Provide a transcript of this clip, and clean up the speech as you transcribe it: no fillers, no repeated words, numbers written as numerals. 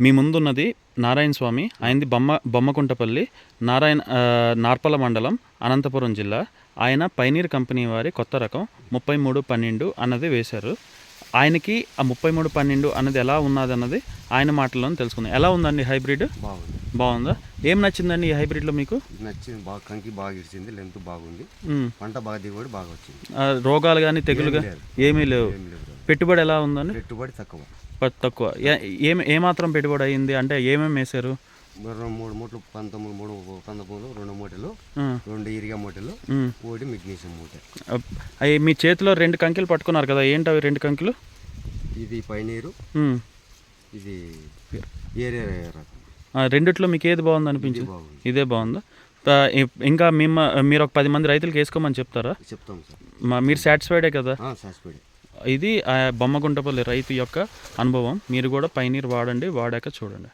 మీ ముందున్నది నారాయణ స్వామి, ఆయనది బొమ్మకుంటపల్లి, నార్పల మండలం, అనంతపురం జిల్లా. ఆయన పైనీర్ కంపెనీ వారి కొత్త రకం 3312 అన్నది వేశారు. ఆయనకి ఆ 3312 అన్నది ఎలా ఉన్నది అన్నది ఆయన మాటల్లోనే తెలుసుకుందాం. ఎలా ఉందండి హైబ్రిడ్? బాగుందా? ఏం నచ్చిందండి ఈ హైబ్రిడ్లో మీకు? నచ్చింది, బాగా కంకి బాగా ఇచ్చింది, లెంత్ బాగుంది, పంట బాగా దిగుబడి బాగా వచ్చింది. రోగాలు కానీ తెగులుగా ఏమీ లేవు. పెట్టుబడి ఎలా ఉందండి? పెట్టుబడి తక్కువ. ఏమాత్రం పెట్టుబడి అయ్యింది అంటే ఏమేమి వేశారు? 3 మూటలు 19 2 మూటలు, 2 యూరియా మూటలు, 1 మెగ్నీషియం మూట. అవి మీ చేతిలో 2 కంకిలు పట్టుకున్నారు కదా, ఏంటి అవి 2 కంకిలు? ఇది పైనీరు, ఇది ఏరియా రకం. రెండిట్లో మీకు ఏది బాగుంది అనిపించింది? ఇదే బాగుందా? ఇంకా మీరు ఒక 10 మంది రైతులకు వేసుకోమని చెప్తారా? చెప్తాం సార్. మీరు సాటిస్ఫైడే కదా? సాటిస్ఫైడ్. ఇది బొమ్మగుంటపల్లి రైతు యొక్క అనుభవం. మీరు కూడా పైనీర్ వాడండి, వాడాక చూడండి.